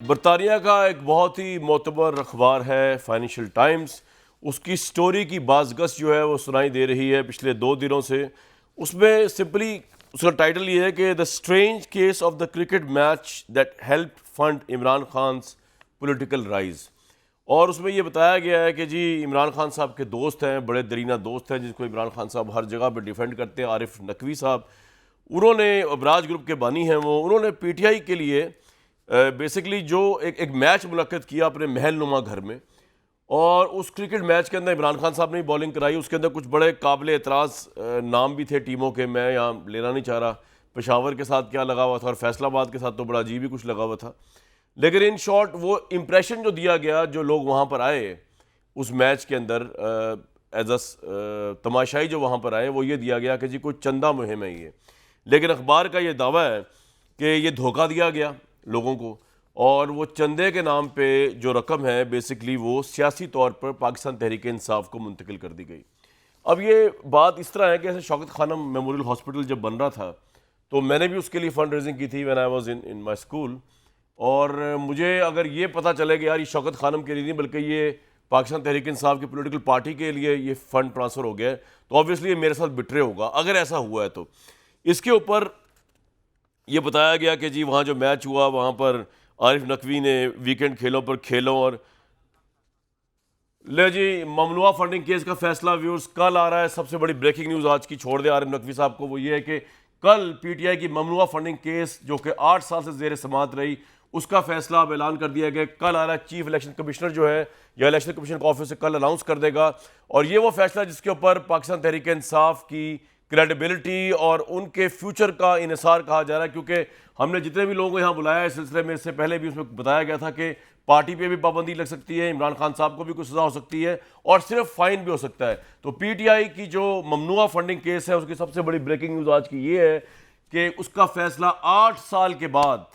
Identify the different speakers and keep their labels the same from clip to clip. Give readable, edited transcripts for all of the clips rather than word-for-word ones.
Speaker 1: बरतानिया का एक बहुत ही मोतबर अखबार है फाइनेंशियल टाइम्स। उसकी स्टोरी की बाज़गस जो है वो सुनाई दे रही है पिछले 2 दिनों से। उसमें सिंपली उसका टाइटल ये है कि the strange case of the cricket match that help fund Imran Khan's political rise. और उसमें ये बताया गया है कि जी इमरान खान साहब के दोस्त हैं, बड़े दरीना दोस्त हैं जिनको इमरान खान साहब हर जगह पर डिफेंड करते हैं, आरिफ नकवी साहब। उन्होंने अबराज ग्रुप के बानी हैं वो, उन्होंने पीटीआई के लिए बेसिकली जो एक मैच मुनक्किद किया अपने महल नुमा घर में। और उस क्रिकेट मैच के अंदर इमरान खान साहब ने बॉलिंग कराई। उसके अंदर कुछ बड़े काबिल एतराज़ नाम भी थे टीमों के, मैं यहाँ लेना नहीं चाह रहा। पेशावर के साथ क्या लगा हुआ था और फैसलाबाद के साथ तो बड़ा अजीब ही कुछ लगा हुआ था। लेकिन इन शॉर्ट वो इम्प्रेशन जो दिया गया, जो लोग वहाँ पर आए उस मैच के अंदर एज अ तमाशाई जो वहाँ पर आए, वो ये दिया गया कि जी कोई चंदा मुहिम है ये। लेकिन अखबार का ये दावा है कि ये धोखा दिया गया लोगों को, और वो चंदे के नाम पे जो रकम है बेसिकली वो सियासी तौर पर पाकिस्तान तहरीक इंसाफ को मुंतकिल कर दी गई। अब ये बात इस तरह है कि ऐसे शौकत खानम मेमोरियल हॉस्पिटल जब बन रहा था तो मैंने भी उसके लिए फ़ंड रेजिंग की थी when I was in my school. और मुझे अगर ये पता चले कि यार ये शौकत खानम के लिए नहीं बल्कि ये पाकिस्तान तहरीक इंसाफ की पॉलिटिकल पार्टी के लिए ये फ़ंड ट्रांसफ़र हो गया है, तो ऑब्वियसली ये मेरे साथ बिटरे होगा अगर ऐसा हुआ है। तो इसके ऊपर ये बताया गया कि जी वहाँ जो मैच हुआ वहाँ पर आरिफ नकवी ने वीकेंड खेलों पर खेलों और ले जी ममनुआ फंडिंग केस का फैसला व्यूअर्स कल आ रहा है। सबसे बड़ी ब्रेकिंग न्यूज़ आज की, छोड़ दे आरिफ नकवी साहब को, वो ये है कि कल पीटीआई की ममनुआ फंडिंग केस जो कि 8 साल से जेर समात रही, उसका फैसला अब ऐलान कर दिया गया। कल आ रहा है, चीफ इलेक्शन कमिश्नर जो है या इलेक्शन कमीशन का ऑफिस से कल अनाउंस कर देगा। और ये वो फैसला जिसके ऊपर पाकिस्तान तहरीक इंसाफ की क्रेडिबिलिटी और उनके फ्यूचर का इन्हिसार कहा जा रहा है। क्योंकि हमने जितने भी लोगों को यहाँ बुलाया इस सिलसिले में, इससे पहले भी उसमें बताया गया था कि पार्टी पे भी पाबंदी लग सकती है, इमरान खान साहब को भी कुछ सजा हो सकती है और सिर्फ फाइन भी हो सकता है। तो पीटीआई की जो ममनुआ फंडिंग केस है उसकी सबसे बड़ी ब्रेकिंग न्यूज़ आज की ये है कि उसका फैसला 8 साल के बाद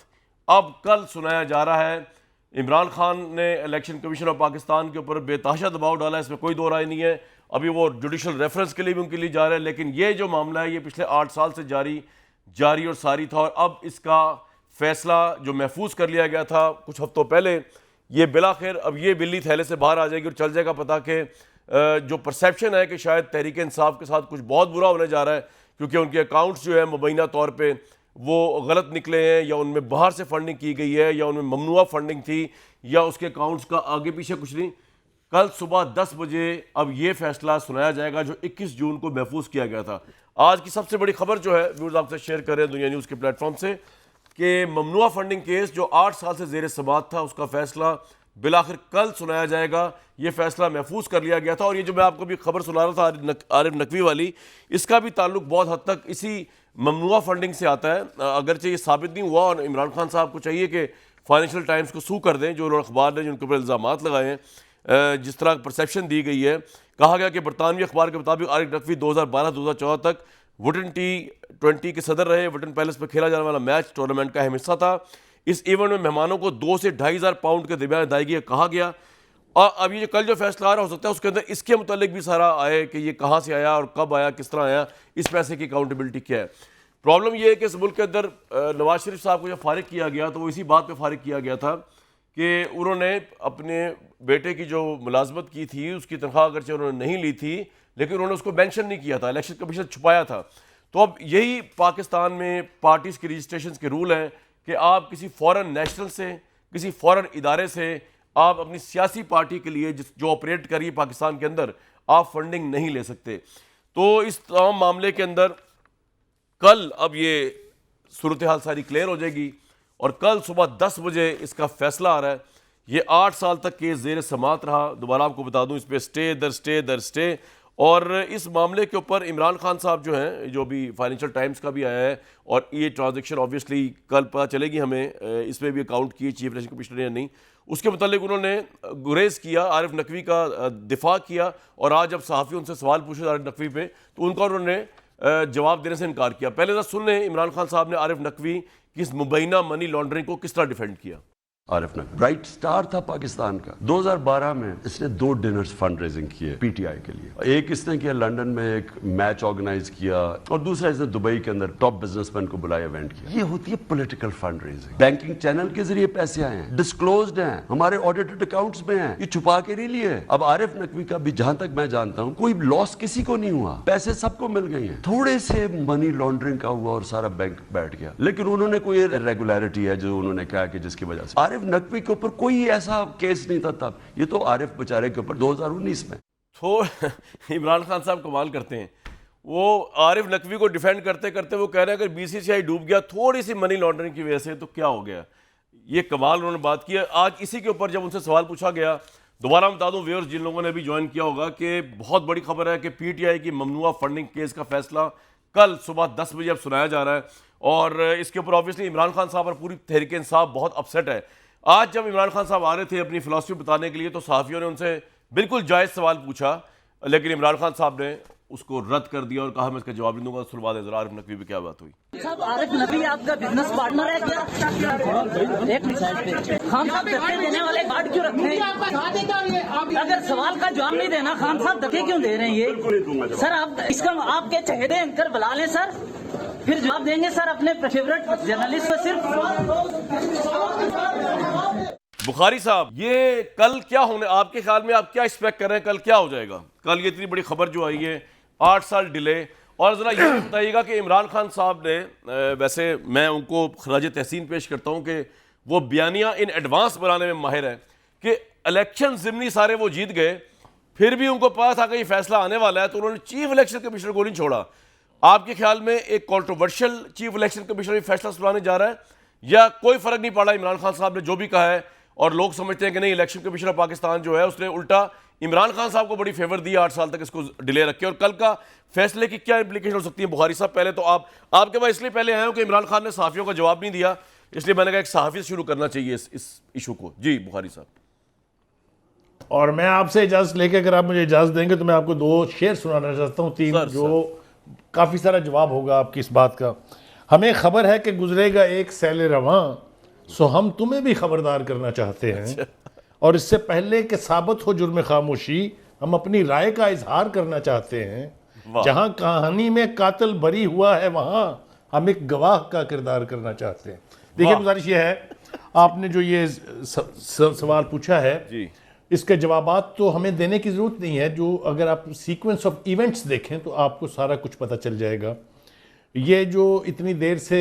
Speaker 1: अब कल सुनाया जा रहा है। इमरान खान ने इलेक्शन कमीशन ऑफ पाकिस्तान के ऊपर बेतहाशा दबाव डाला है, इसमें कोई दो राय नहीं है। अभी वो जुडिशल रेफरेंस के लिए भी उनके लिए जा रहा है, लेकिन ये जो मामला है ये पिछले 8 साल से जारी और सारी था। और अब इसका फैसला जो महफूज कर लिया गया था कुछ हफ्तों पहले, ये बिलाखिर अब ये बिल्ली थैले से बाहर आ जाएगी और चल जाएगा पता कि जो परसेप्शन है कि शायद तहरीक इंसाफ के साथ कुछ बहुत बुरा होने जा रहा है क्योंकि उनके अकाउंट्स जो है मुबैना तौर पे वो गलत निकले हैं, या उनमें बाहर से फंडिंग की गई है, या उनमें ममनुआ फंडिंग थी, या उसके अकाउंट्स का आगे पीछे कुछ नहीं। कल सुबह 10 बजे अब ये फैसला सुनाया जाएगा जो 21 जून को महफूज किया गया था। आज की सबसे बड़ी खबर जो है व्यूअर्स आपसे शेयर कर रहे हैं दुनिया न्यूज़ के प्लेटफॉर्म से कि ममनुआ फंडिंग केस जो 8 साल से जेर समात था उसका फैसला बिलाखिर कल सुनाया जाएगा। ये फैसला महफूज कर लिया गया था। और ये जो मैं आपको भी खबर सुना रहा था आरिफ नकवी वाली, इसका भी ताल्लुक बहुत हद तक इसी ममनुआ फंडिंग से आता है। अगरचे ये साबित नहीं हुआ और इमरान खान साहब को चाहिए कि फाइनेंशियल टाइम्स को सू कर दें, जो अखबार ने जिनके ऊपर इल्ज़ाम लगाए हैं, जिस तरह परसेप्शन दी गई है। कहा गया कि बरतानवी अखबार के मुताबिक आरिफ नकवी 2012-2014 तक वुटन T20 के सदर रहे। वुटन पैलेस पर खेला जाने वाला मैच टूर्नामेंट का अहम हिस्सा था। इस इवेंट में मेहमानों को 2 से 2,500 पाउंड के दरमियान अदायगी कहा गया। और अब ये कल जो फैसला आ रहा हो सकता है उसके अंदर इसके मुतालिक भी सारा आए कि ये कहाँ से आया और कब आया, किस तरह आया, इस पैसे की अकाउंटेबिलिटी क्या है। प्रॉब्लम ये है कि इस मुल्क के अंदर नवाज शरीफ साहब को जब फारिग किया गया तो वो इसी बात पे फारिग किया गया था कि उन्होंने अपने बेटे की जो मुलाजमत की थी उसकी तनख्वाह अगरचे उन्होंने नहीं ली थी, लेकिन उन्होंने उसको मेंशन नहीं किया था, इलेक्शन कमीशन छुपाया था। तो अब यही पाकिस्तान में पार्टीज़ के रजिस्ट्रेशन के रूल हैं कि आप किसी फॉरेन नेशनल से, किसी फॉरेन इदारे से आप अपनी सियासी पार्टी के लिए जो ऑपरेट करिए पाकिस्तान के अंदर, आप फंडिंग नहीं ले सकते। तो इस तमाम मामले के अंदर कल अब ये सूरत हाल सारी क्लियर हो जाएगी और कल सुबह 10 बजे इसका फैसला आ रहा है। ये 8 साल तक केस जेर समात रहा। दोबारा आपको बता दूं, इस पर स्टे। और इस मामले के ऊपर इमरान खान साहब जो हैं, जो भी फाइनेंशियल टाइम्स का भी आया है, और ये ट्रांजेक्शन ऑब्वियसली कल पता चलेगी हमें इसमें भी अकाउंट किए चीफ इलेक्शन कमिश्नर या नहीं, उसके मुतालिक उन्होंने गुरेज किया, आरिफ नकवी का दिफा किया। और आज जब सहाफ़ी उनसे सवाल पूछे आरिफ नकवी पे तो उनका उन्होंने जवाब देने से इनकार किया। पहले जरा सुन लें इमरान खान साहब ने आरिफ नकवी की इस मुबैना मनी लॉन्ड्रिंग को किस तरह डिफेंड किया।
Speaker 2: आरिफ नकवी ब्राइट स्टार था पाकिस्तान का। 2012 में इसने 2 डिनर्स फंड रेजिंग किए पीटीआई के लिए। एक इसने किया लंदन में, एक मैच ऑर्गेनाइज किया, और दूसरा इसने दुबई के अंदर टॉप बिजनेसमैन को बुलाया, इवेंट किया। ये होती है political fund raising. Banking channel के जरिए पैसे आए हैं, डिस्क्लोज्ड हैं, हमारे ऑडिटेड अकाउंट्स में हैं, ये छुपा के नहीं लिए। अब आरिफ नकवी का भी जहां तक मैं जानता हूं कोई लॉस किसी को नहीं हुआ, पैसे सबको मिल गए हैं। थोड़े से मनी लॉन्ड्रिंग का हुआ और सारा बैंक बैठ गया, लेकिन उन्होंने कोई रेगुलरिटी है जो उन्होंने कहा कि जिसकी वजह से आरिफ नकवी के ऊपर कोई ऐसा केस नहीं था तब। ये तो आरिफ बेचारे के ऊपर 2019 में।
Speaker 1: तो इमरान खान साहब कमाल करते हैं, वो आरिफ नकवी को डिफेंड करते करते वो कह रहे हैं अगर बीसीसीआई डूब गया थोड़ी सी मनी लॉन्ड्रिंग की वजह से तो क्या हो गया। ये कमाल उन्होंने बात की है। आज इसी के ऊपर जब उनसे सवाल पूछा गया, दोबारा बता दूं व्यूअर्स जिन लोगों ने भी ज्वाइन किया होगा, कि बहुत बड़ी खबर है कि पीटीआई की ममनुआ फंडिंग केस का फैसला कल सुबह 10 बजे अब सुनाया जा रहा है, और इसके ऊपर ऑब्वियसली इमरान खान साहब और पूरी तहरीक इंसाफ बहुत अपसेट है। आज जब इमरान खान साहब आ रहे थे अपनी फिलॉसफी बताने के लिए तो सहाफ़ियों ने उनसे बिल्कुल जायज़ सवाल पूछा, लेकिन इमरान खान साहब ने उसको रद्द कर दिया और कहा मैं इसका जवाब नहीं दूंगा। सुनवा दें जरा आरिफ नकवी पे क्या बात हुई।
Speaker 3: साहब आरिफ नकवी आपका बिजनेस पार्टनर है क्या? एक मिनट, खान साहब धक्के देने वाले गार्ड क्यों रखे हैं? अगर सवाल का जवाब नहीं देना, खान साहब धक्के क्यों दे रहे हैं ये? सर आप इसका आपके चहेते एंकर बुला लें सर, फिर जवाब देंगे सर अपने फेवरेट जर्नलिस्ट को सिर्फ।
Speaker 1: बुखारी साहब, ये कल क्या होने, आपके ख्याल में आप क्या एक्सपेक्ट कर रहे हैं, कल क्या हो जाएगा? कल ये इतनी बड़ी खबर जो आई है, 8 साल डिले, और ज़रा ये बताइएगा कि इमरान खान साहब ने, वैसे मैं उनको खराज तहसीन पेश करता हूँ कि वो बयानियाँ इन एडवांस बनाने में माहिर है, कि इलेक्शन ज़िमनी सारे वो जीत गए, फिर भी उनको पता था कि ये फैसला आने वाला है, तो उन्होंने चीफ इलेक्शन कमिश्नर को नहीं छोड़ा। आपके ख्याल में एक कॉन्ट्रोवर्शियल चीफ इलेक्शन कमिश्नर फैसला सुनाने जा रहा है, या कोई फ़र्क नहीं पड़ा इमरान खान साहब ने जो भी कहा है, और लोग समझते हैं कि नहीं इलेक्शन कमिश्नर पाकिस्तान जो है उसने उल्टा इमरान खान साहब को बड़ी फेवर दी 8 साल तक इसको डिले रखे, और कल का फैसले की क्या इंप्लीकेशन हो सकती है? बुखारी साहब, पहले तो आपके पास इसलिए पहले आए हो कि इमरान खान ने सहाफ़ियों का जवाब नहीं दिया, इसलिए मैंने कहा एक सहाफ़ी से शुरू करना चाहिए इस इशू को। जी बुखारी साहब।
Speaker 4: और मैं आपसे इजाज़त लेके, अगर आप मुझे इजाज़त देंगे तो मैं आपको 2 शेर सुनाना चाहता हूँ, 3, जो काफ़ी सारा जवाब होगा आपकी इस बात का। हमें खबर है कि गुजरेगा एक सैल रवां, सो हम तुम्हें भी खबरदार करना चाहते हैं, और इससे पहले कि साबित हो जुर्म खामोशी, हम अपनी राय का इजहार करना चाहते हैं। जहां कहानी में कातिल बरी हुआ है वहां हम एक गवाह का किरदार करना चाहते हैं। देखिए गुजारिश ये है, आपने जो ये सवाल पूछा है
Speaker 1: जी,
Speaker 4: इसके जवाबात तो हमें देने की ज़रूरत नहीं है। जो अगर आप सीक्वेंस ऑफ इवेंट्स देखें तो आपको सारा कुछ पता चल जाएगा। ये जो इतनी देर से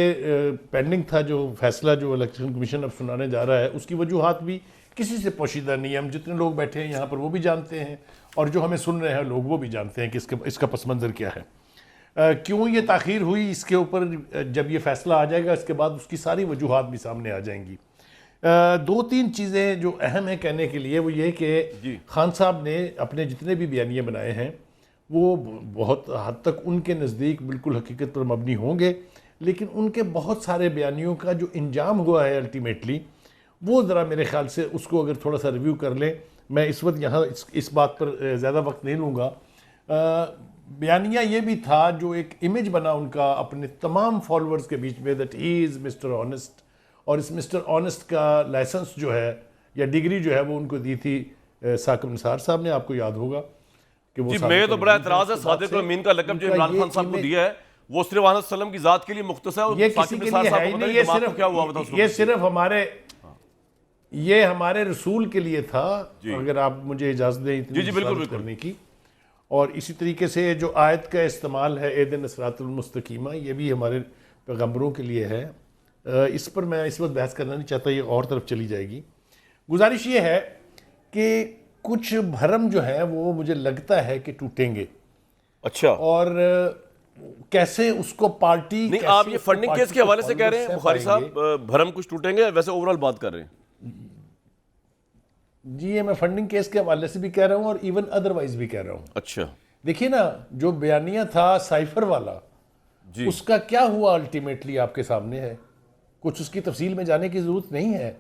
Speaker 4: पेंडिंग था जो फैसला जो इलेक्शन कमीशन अब सुनाने जा रहा है, उसकी वजूहात भी किसी से पोशीदा नहीं है। हम जितने लोग बैठे हैं यहाँ पर वो भी जानते हैं, और जो हमें सुन रहे हैं लोग वो भी जानते हैं कि इसका पस मंज़र क्या है, क्यों ये ताख़ीर हुई। इसके ऊपर जब ये फैसला आ जाएगा इसके बाद उसकी सारी वजूहात भी सामने आ जाएंगी। 2-3 चीज़ें जो अहम है कहने के लिए, वो ये कि खान साहब ने अपने जितने भी बयानिए बनाए हैं वो बहुत हद तक उनके नज़दीक बिल्कुल हकीकत पर मबनी होंगे, लेकिन उनके बहुत सारे बयानियों का जो इंजाम हुआ है अल्टीमेटली, वो ज़रा मेरे ख्याल से उसको अगर थोड़ा सा रिव्यू कर लें। मैं इस वक्त यहाँ इस बात पर ज़्यादा वक्त नहीं लूँगा। बयानिया ये भी था, जो एक इमेज बना उनका अपने तमाम फॉलोअर्स के बीच में, that he is mister honest, और इस मिस्टर ऑनेस्ट का लाइसेंस जो है या डिग्री जो है वो उनको दी थी साकिब निसार साहब ने, आपको याद होगा कि वो। मैं तो बड़ा एतराज़ है, सादिक अमीन का लक़ब जो इमरान खान साहब को दिया है वो सिर्फ अहमद सल्लम की ज़ात के लिए मुख्तस है, ये किसी के लिए है ही नहीं। ये सिर्फ हमारे रसूल के लिए था, अगर आप मुझे इजाज़त दें इतनी बिल्कुल करने की। और इसी तरीके से जो आयत का इस्तेमाल है एहदिना सिरातल मुस्तकीमा, ये भी हमारे पैगम्बरों के लिए है। इस पर मैं इस वक्त बहस करना नहीं चाहता, ये और तरफ चली जाएगी। गुजारिश ये है कि कुछ भरम जो है वो मुझे लगता है कि टूटेंगे।
Speaker 1: अच्छा,
Speaker 4: और कैसे उसको पार्टी
Speaker 1: नहीं, आप ये फंडिंग केस के हवाले से कह रहे हैं बुखारी साहब, भरम कुछ टूटेंगे, वैसे ओवरऑल बात कर रहे हैं?
Speaker 4: जी, ये मैं फंडिंग केस के हवाले से भी कह रहा हूँ और इवन अदरवाइज भी कह रहा हूँ।
Speaker 1: अच्छा, देखिए
Speaker 4: ना, जो बयानिया था साइफर वाला जी, उसका क्या हुआ अल्टीमेटली आपके सामने है। कुछ उसकी तफसील में जाने की जरूरत नहीं है।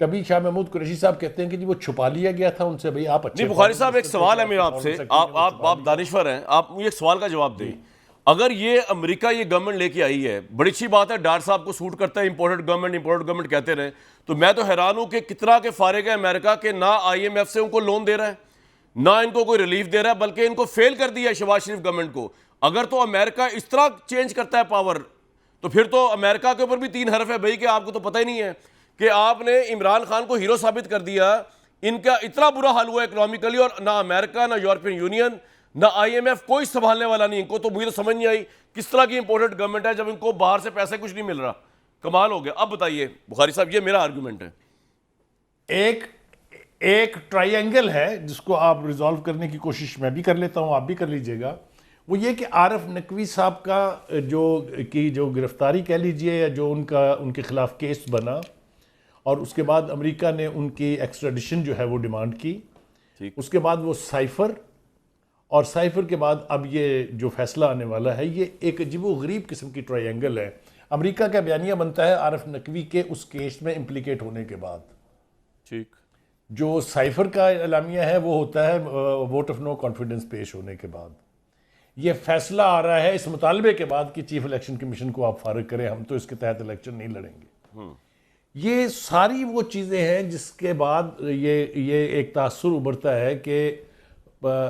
Speaker 4: कभी शाह महमूद कुरैशी साहब कहते हैं कि जी वो छुपा लिया गया था उनसे। भाई आप अच्छे
Speaker 1: नहीं, बुखारी साहब एक सवाल है मेरा आपसे, आप दानिश्वर हैं, आप मुझे एक सवाल का जवाब दें। अगर ये अमेरिका ये गवर्नमेंट लेके आई है, बड़ी अच्छी बात है, डार साहब को सूट करता है इंपोर्टेड गवर्नमेंट कहते रहे, तो मैं तो हैरान हूं कि कितना के फारिग है अमेरिका के, ना IMF से उनको लोन दे रहा है, ना इनको कोई रिलीफ दे रहा है, बल्कि इनको फेल कर दिया है शहबाज शरीफ गवर्नमेंट को। अगर तो अमेरिका इस तरह चेंज करता है पावर, तो फिर तो अमेरिका के ऊपर भी 3 हरफ है भाई, कि आपको तो पता ही नहीं है कि आपने इमरान खान को हीरो साबित कर दिया। इनका इतना बुरा हाल हुआ इकोनॉमिकली, और ना अमेरिका, ना यूरोपियन यूनियन, ना IMF, कोई संभालने वाला नहीं इनको। तो मुझे तो समझ नहीं आई किस तरह की इंपोर्टेड गवर्नमेंट है जब इनको बाहर से पैसे कुछ नहीं मिल रहा। कमाल हो गया। अब बताइए बुखारी साहब, ये मेरा आर्गुमेंट है।
Speaker 4: एक ट्रायंगल है जिसको आप रिजॉल्व करने की कोशिश मैं भी कर लेता हूं, आप भी कर लीजिएगा। वो ये कि आरिफ नकवी साहब का जो गिरफ्तारी कह लीजिए, या जो उनके खिलाफ केस बना, और उसके बाद अमेरिका ने उनकी एक्स्ट्राडिशन जो है वो डिमांड की। उसके बाद वो साइफर, और साइफर के बाद अब ये जो फैसला आने वाला है, ये एक अजीबो-गरीब किस्म की ट्रायंगल है। अमेरिका का बयानिया बनता है आरिफ नकवी के उस केस में इम्प्लीकेट होने के बाद।
Speaker 1: ठीक।
Speaker 4: जो साइफर का एलामिया है वो होता है वोट ऑफ नो कॉन्फिडेंस पेश होने के बाद। ये फैसला आ रहा है इस मुतालबे के बाद कि चीफ इलेक्शन कमीशन को आप फारिग करें, हम तो इसके तहत इलेक्शन नहीं लड़ेंगे। ये सारी वो चीज़ें हैं जिसके बाद ये एक तासुर उभरता है कि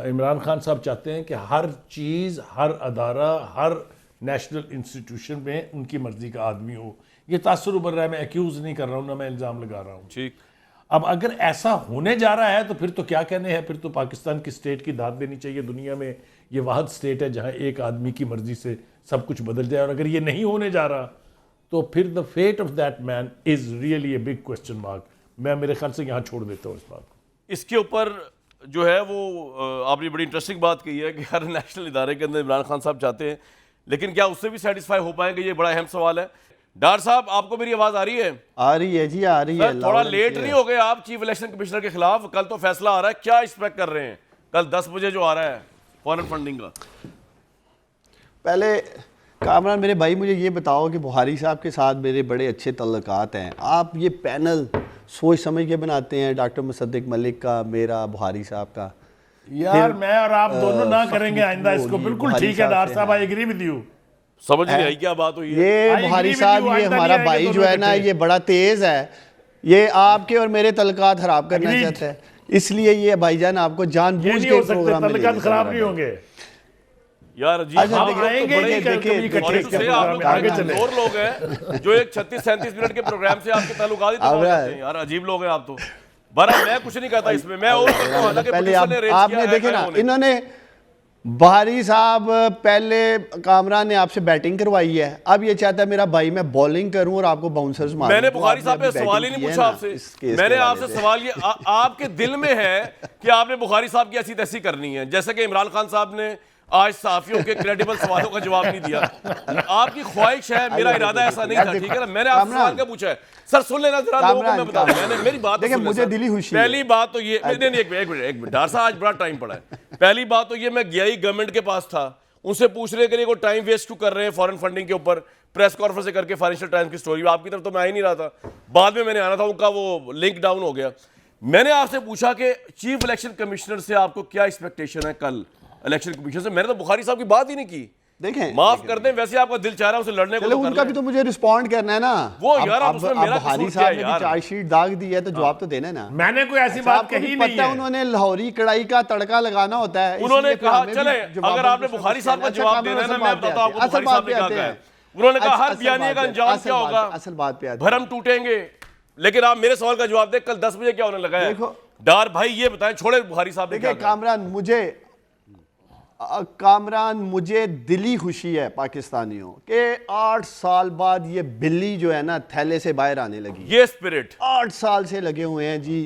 Speaker 4: इमरान खान साहब चाहते हैं कि हर चीज़, हर अदारा, हर नेशनल इंस्टीट्यूशन में उनकी मर्जी का आदमी हो। ये तासुर उभर रहा है, मैं एक्यूज़ नहीं कर रहा हूँ, ना मैं इल्ज़ाम लगा रहा हूँ।
Speaker 1: ठीक।
Speaker 4: अब अगर ऐसा होने जा रहा है तो फिर तो क्या कहने हैं, फिर तो पाकिस्तान की स्टेट की दाद देनी चाहिए। दुनिया में ये वाहिद स्टेट है जहां एक आदमी की मर्जी से सब कुछ बदल जाए। और अगर ये नहीं होने जा रहा तो फिर the fate of that man is really a big question mark. मैं मेरे ख्याल से यहाँ छोड़ देता हूँ इस बात को।
Speaker 1: इसके ऊपर जो है वो आपने बड़ी इंटरेस्टिंग बात कही है कि हर नेशनल इदारे के अंदर इमरान खान साहब चाहते हैं, लेकिन क्या उससे भी सेटिस्फाई हो पाएंगे, ये बड़ा अहम सवाल है। डार साहब, आपको मेरी आवाज आ रही है?
Speaker 5: आ रही है जी, आ रही है।
Speaker 1: थोड़ा लेट नहीं हो गए आप चीफ इलेक्शन कमिश्नर के खिलाफ? कल तो फैसला आ रहा है, क्या एक्सपेक्ट कर रहे हैं कल 10 बजे जो आ रहा है फॉरेन फंडिंग का?
Speaker 5: पहले कामरान मेरे भाई, मुझे ये बताओ कि बुखारी साहब के साथ मेरे बड़े अच्छे तल्लुकात हैं। आप ये पैनल सोच समझ के बनाते हैं, डॉक्टर मुसद्दिक मलिक का, मेरा, बुखारी साहब का।
Speaker 4: यार मैं और आप दोनों ना करेंगे आइंदा इसको। बिल्कुल ठीक है डार साहब, आई एग्री विद यू।
Speaker 1: समझ नहीं आई क्या बात हुई है?
Speaker 5: ये बुखारी साहब, ये हमारा भाई जो है ना, ये बड़ा तेज है, ये आपके और मेरे तल्लुकात खराब करना चाहता है, इसलिए ये भाईजान आपको जानबूझ के प्रोग्राम में
Speaker 4: तल्लुकात खराब नहीं होंगे
Speaker 1: यार जी।
Speaker 5: अच्छा,
Speaker 1: हम
Speaker 5: देखिए,
Speaker 1: आएंगे
Speaker 5: देखिए,
Speaker 1: नहीं,
Speaker 5: देखिए,
Speaker 1: कभी
Speaker 5: देखिए,
Speaker 1: कभी से आप लोग
Speaker 5: आगे
Speaker 1: बड़े
Speaker 5: चले।
Speaker 1: कमजोर लोग हैं जो एक 36-37 मिनट के प्रोग्राम से आपके ताल्लुकात ही तबाह हो जाते हैं। यार अजीब लोग हैं आप तो। बरा मैं कुछ नहीं कहता इसमें, मैं और कहता हूं हालांकि
Speaker 5: पहले
Speaker 1: पुलिस ने रेज
Speaker 5: आपने
Speaker 1: किया
Speaker 5: देखे
Speaker 1: है
Speaker 5: ना,
Speaker 1: उन्होंने।
Speaker 5: इन्होंने बुखारी साहब पहले कामरान ने आपसे बैटिंग करवाई है, अब ये चाहता है मेरा भाई मैं बॉलिंग करूं और आपको बाउंसर्स मारूं।
Speaker 1: मैंने
Speaker 5: तो
Speaker 1: बुखारी
Speaker 5: आपने
Speaker 1: साहब पे
Speaker 5: अभी
Speaker 1: सवाल ही
Speaker 5: बैटिंग
Speaker 1: नहीं
Speaker 5: की
Speaker 1: पूछा
Speaker 5: है ना,
Speaker 1: आपसे।
Speaker 5: इस केस
Speaker 1: मैंने
Speaker 5: के
Speaker 1: आपसे
Speaker 5: हवाले से।
Speaker 1: सवाल ये आपके दिल में है कि आपने बुखारी साहब की ऐसी तैसी करनी है, जैसे कि इमरान खान साहब ने आज सहाफियों के क्रेडिबल सवालों का जवाब नहीं दिया। आपकी ख्वाहिश है, मेरा इरादा ऐसा नहीं था, ठीक है ना? मैंने आपसे सवाल क्या पूछा है? सर सुन लेना जरा, लोगों को मैं बता दूं। मैंने मेरी बात
Speaker 5: देखिए, मुझे दिली खुशी है।
Speaker 1: पहली बात तो ये, नहीं एक मिनट डार साहब, आज बड़ा टाइम पड़ा है। पहली बात तो ये, मैं गया ही गवर्नमेंट के पास था, उनसे पूछ रहे कि वो टाइम वेस्ट क्यों कर रहे हैं फॉरेन फंडिंग के ऊपर, प्रेस कॉन्फ्रेंस करके फाइनेंशियल टाइम्स की स्टोरी। आपकी तरफ तो मैं आ ही नहीं रहा था, बाद में मैंने आना था, उनका वो लिंक डाउन हो गया। मैंने आपसे पूछा कि चीफ इलेक्शन कमिश्नर से आपको क्या एक्सपेक्टेशन है कल इलेक्शन कमीशन से? मैंने तो बुखारी साहब की बात ही नहीं की।
Speaker 5: देखें,
Speaker 1: माफ कर दें, वैसे आपका दिल चाह रहा है उसे लड़ने को,
Speaker 5: चलो
Speaker 1: तो कर
Speaker 5: उनका
Speaker 1: लें।
Speaker 5: भी तो मुझे रिस्पॉन्ड करना है ना।
Speaker 1: वो यार, अब उसमें मेरा
Speaker 5: बुखारी
Speaker 1: कसूर
Speaker 5: साहब
Speaker 1: क्या
Speaker 5: ने
Speaker 1: है
Speaker 5: भी
Speaker 1: यार?
Speaker 5: चार्जशीट दाग दी है तो जवाब तो देना है ना।
Speaker 4: मैंने कोई ऐसी बात
Speaker 5: आपको भी
Speaker 4: कही
Speaker 5: पता
Speaker 4: नहीं
Speaker 5: है,
Speaker 4: है।
Speaker 5: उन्होंने लाहौरी कढ़ाई का तड़का लगाना होता है।
Speaker 1: उन्होंने
Speaker 5: इसलिए फिर
Speaker 1: कहा
Speaker 5: हमें भी
Speaker 1: चले,
Speaker 5: जवाब
Speaker 1: अगर आपने बुखारी साहब का जवाब देना है ना, मैं बताता हूं आपको
Speaker 5: असल
Speaker 1: बुखारी साहब
Speaker 5: बात
Speaker 1: ने
Speaker 5: पे
Speaker 1: क्या
Speaker 5: आते
Speaker 1: कहा
Speaker 5: हैं।
Speaker 1: है। उन्होंने कहा हर
Speaker 5: असल
Speaker 1: बयानिए का
Speaker 5: बात पे
Speaker 1: अंजाम
Speaker 5: आते
Speaker 1: क्या
Speaker 5: हैं,
Speaker 1: होगा?
Speaker 5: असल बात पे आते हैं।
Speaker 1: भरम टूटेंगे। लेकिन आप मेरे सवाल का जवाब दे, कल 10 बजे क्या होने लगा है?
Speaker 5: देखो,
Speaker 1: डार भाई ये बताएं, छोड़े बुखारी साहब ने क्या
Speaker 5: देखिए
Speaker 1: कहा?
Speaker 5: कामरान, मुझे दिली खुशी है पाकिस्तानियों के 8 साल बाद ये बिल्ली जो है ना थैले से बाहर आने लगी।
Speaker 1: ये स्पिरिट
Speaker 5: 8 साल से लगे हुए हैं जी,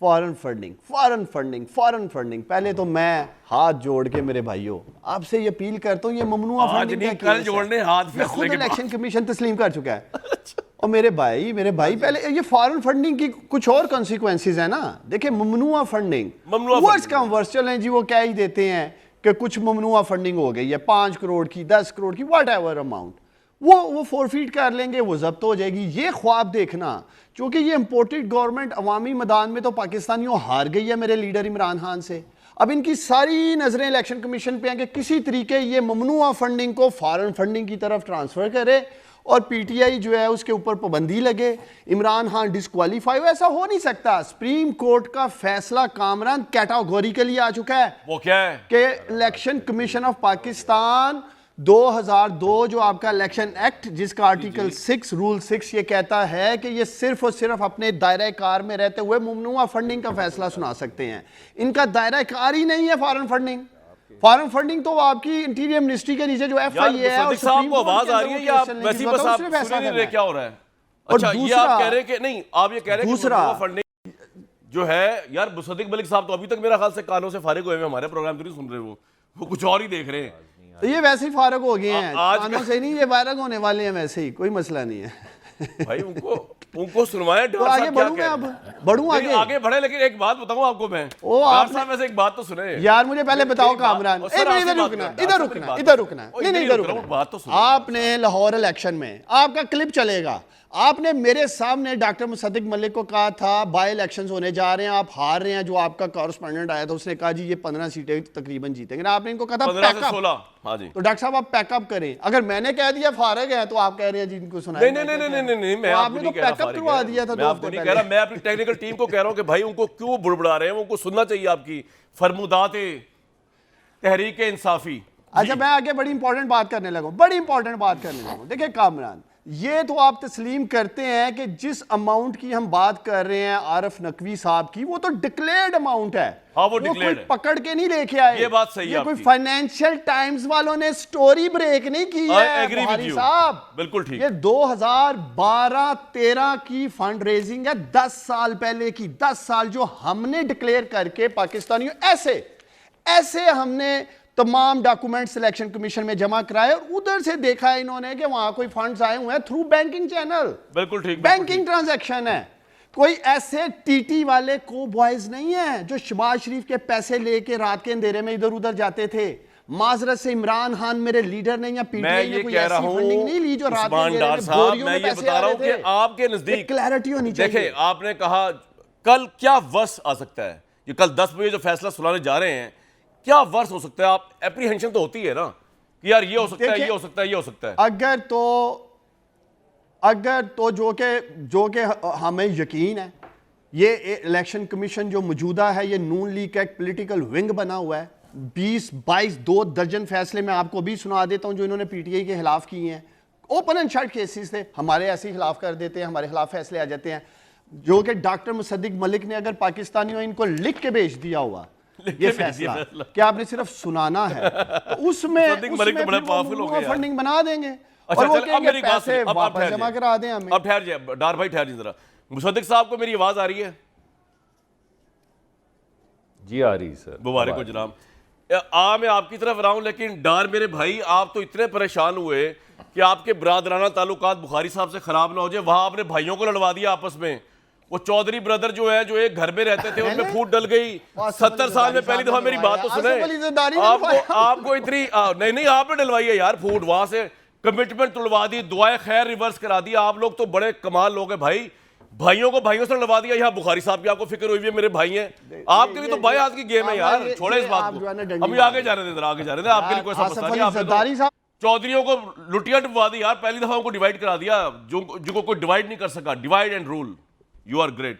Speaker 5: foreign funding, foreign funding, foreign funding. पहले तो मैं हाथ जोड़ के मेरे भाइयों आपसे ये अपील करता हूँ, ये ममनुआ
Speaker 1: आज
Speaker 5: फंडिंग
Speaker 1: नहीं,
Speaker 5: का
Speaker 1: कल
Speaker 5: केस है।
Speaker 1: जोड़ने हाथ
Speaker 5: ये
Speaker 1: फैसले
Speaker 5: खुद
Speaker 1: के
Speaker 5: इलेक्शन कमीशन तस्लीम कर चुका है। और मेरे भाई पहले ये फॉरेन फंडिंग की कुछ और कॉन्सिक्वेंसेज है ना। देखिए, ममनुआ फंडिंग, वर्स कम वर्स, चलें जी, वो क्या ही देते हैं कि कुछ ममनुआ फंडिंग हो गई है 5 करोड़ की, 10 करोड़ की, वट एवर अमाउंट, वो फोरफीट कर लेंगे, वो जब्त हो जाएगी। ये ख्वाब देखना, क्योंकि ये इंपोर्टेड गवर्नमेंट अवामी मैदान में तो पाकिस्तानियों हार गई है मेरे लीडर इमरान खान से। अब इनकी सारी नजरें इलेक्शन कमीशन पे हैं कि किसी तरीके ये ममनुआ फंडिंग को फॉरेन फंडिंग की तरफ ट्रांसफर करे और पीटीआई जो है उसके ऊपर पाबंदी लगे, इमरान खान डिस्क्वालीफाई हो। ऐसा हो नहीं सकता। सुप्रीम कोर्ट का फैसला कामरान कैटेगोरिकली आ चुका है।
Speaker 1: वो क्या है
Speaker 5: कि इलेक्शन कमीशन ऑफ पाकिस्तान 2002 जो आपका इलेक्शन एक्ट जिसका आर्टिकल 6 रूल 6 ये कहता है कि ये सिर्फ और सिर्फ अपने दायरा कार में रहते हुए ममनुआ फंडिंग का फैसला सुना सकते हैं। इनका दायरा कार ही नहीं है फॉरेन फंडिंग। फॉरेन फंडिंग तो आपकी इंटीरियर मिनिस्ट्री के नीचे जो एफआईए है और
Speaker 1: साहब को आवाज आ रही है या वैसी बस आप सुन नहीं रहे क्या हो रहा है? अच्छा ये आप कह रहे हैं कि नहीं, आप ये कह रहे हैं कि ममनुआ फंडिंग जो है यार, मुसद्दिक मलिक साहब तो अभी तक मेरा ख्याल से कानों से फारिग हुए हैं, हमारे प्रोग्राम तो नहीं सुन रहे, वो कुछ और ही देख रहे हैं।
Speaker 5: तो ये वैसे ही फारग हो गए हैं
Speaker 1: आज
Speaker 5: कानों से नहीं, ये फारग होने वाले हैं वैसे ही, कोई मसला नहीं है
Speaker 1: भाई उनको सुनवाएं।
Speaker 5: तो आगे बढ़ूं मैं, अब बढ़ूं
Speaker 1: आगे बढ़े, लेकिन एक बात बताऊं आपको मैं,
Speaker 5: ओ
Speaker 1: डॉक्टर साहब वैसे एक बात तो सुने
Speaker 5: यार, मुझे पहले बताओ कामरान, इधर रुकना नहीं, इधर रुकना।
Speaker 1: बात तो सुनो।
Speaker 5: आपने लाहौर इलेक्शन में आपका क्लिप चलेगा, आपने मेरे सामने डॉक्टर मुसद्दिक मलिक को कहा था बाय इलेक्शंस होने जा रहे हैं, आप हार रहे हैं। जो आपका कॉरेस्पॉन्डेंट आया था उसने कहा जी ये 15 सीटें तकरीबन जीतेंगे। आपने इनको कहा था
Speaker 1: 15 से 16। हाँ जी।
Speaker 5: तो डॉक्टर साहब आप पैकअप करें। अगर मैंने कह दिया फारग है तो आप कह रहे हैं जी इनको सुनाएं।
Speaker 1: नहीं, मैं
Speaker 5: आपने तो पैकअप करवा दिया था।
Speaker 1: मैं आपको नहीं कह रहा, मैं अपनी टेक्निकल टीम को कह रहा हूं कि भाई उनको क्यों बुड़बुड़ा रहे हैं, उनको सुनना चाहिए आपकी फरमुदात तहरीक इंसाफी।
Speaker 5: अच्छा, मैं आगे बड़ी इंपॉर्टेंट बात करने लगा, देखिए कामरान, ये तो आप तस्लीम करते हैं कि जिस अमाउंट की हम बात कर रहे हैं आरिफ नकवी साहब की, वो तो डिक्लेयर्ड अमाउंट है।
Speaker 1: हाँ, वो डिक्लेयर्ड है,
Speaker 5: पकड़ के नहीं लेके आए।
Speaker 1: ये बात सही है
Speaker 5: ये कोई
Speaker 1: आपकी।
Speaker 5: फाइनेंशियल टाइम्स वालों ने स्टोरी ब्रेक नहीं की है बुखारी साहब,
Speaker 1: बिल्कुल ठीक।
Speaker 5: ये 2012-13 की फंड रेजिंग है, 10 साल पहले की। 10 साल जो हमने डिक्लेयर करके पाकिस्तानियों ऐसे हमने तमाम डॉक्यूमेंट सिलेक्शन कमीशन में जमा कराए और उधर से देखा है इन्होंने कि वहां कोई फंड्स आए हुए हैं थ्रू बैंकिंग चैनल।
Speaker 1: बिल्कुल ठीक,
Speaker 5: बैंकिंग ट्रांजैक्शन है। कोई ऐसे टीटी वाले को बॉयज नहीं है जो शहबाज शरीफ के पैसे लेके रात के अंधेरे में इधर उधर जाते थे। माजरत से इमरान खान मेरे लीडर ने या पीटीआई ने कोई ऐसी फंडिंग नहीं ली जो रात के अंधेरे में बोरियों में पैसे आ रहे थे।
Speaker 1: आपके नजदीक
Speaker 5: क्लैरिटी होनी चाहिए।
Speaker 1: देखिए, आपने कहा कल क्या वर्ष आ सकता है, ये कल 10 बजे जो फैसला सुनाने जा रहे हैं, क्या वर्ष हो सकता है? आप एप्रीहेंशन तो होती है ना कि यार ये हो सकता है, ये हो सकता है, ये हो सकता है।
Speaker 5: अगर तो जो के हमें यकीन है, ये इलेक्शन कमीशन जो मौजूदा है ये नून लीग का एक पॉलिटिकल विंग बना हुआ है। 20-22 2 दर्जन फैसले मैं आपको भी सुना देता हूं जो इन्होंने पीटीआई के खिलाफ किए हैं। ओपन एंड शट केसेस थे, हमारे ऐसे ही खिलाफ कर देते हैं, हमारे खिलाफ फैसले आ जाते हैं। जो कि डॉक्टर मुसद्दिक मलिक ने अगर पाकिस्तानियों इनको लिख के भेज दिया हुआ ये फैसला कि आपने सिर्फ डार है, तो उसमें फंडिंग बना देंगे।
Speaker 1: अच्छा,
Speaker 5: और वो
Speaker 1: अब मेरी बात
Speaker 5: पैसे वापस जमा करा दें हमें।
Speaker 1: अब ठहर जाए डार भाई, ठहर जाइए जरा। मुसद्दिक साहब को मेरी आवाज आ रही है?
Speaker 6: जी आ रही सर।
Speaker 1: मुबारक हो जनाब। मैं आपकी तरफ रहा हूं, लेकिन डार मेरे भाई आप तो इतने परेशान हुए कि आपके बरादराना ताल्लुकात बुखारी साहब से खराब ना हो जाए, वहां आपने भाइयों को लड़वा दिया आपस में। वो चौधरी ब्रदर जो है, जो एक घर में रहते थे, उनमें फूट डल गई। 70 साल में पहली दफा, मेरी बात तो सुने, आपको इतनी नहीं आपने डलवाई है यार फूट, वहां से कमिटमेंट तुड़वा दी, दुआएं खैर रिवर्स करा दी। आप लोग तो बड़े कमाल लोग हैं भाई, भाइयों को भाइयों से लड़वा दिया। यहाँ बुखारी साहब की आपको फिक्र हुई है, मेरे भाई हैं, आपके लिए तो भाई आज की गेम है यार, छोड़े इस बात को। अभी आगे जाने दें, आगे जाने दें, आपके लिए कोई समस्या नहीं। आपने चौधरियों को लुटिया डुबवा दी यार, पहली दफा उनको डिवाइड करा दिया, जिनको कोई डिवाइड नहीं कर सका। Divide and rule, you are great.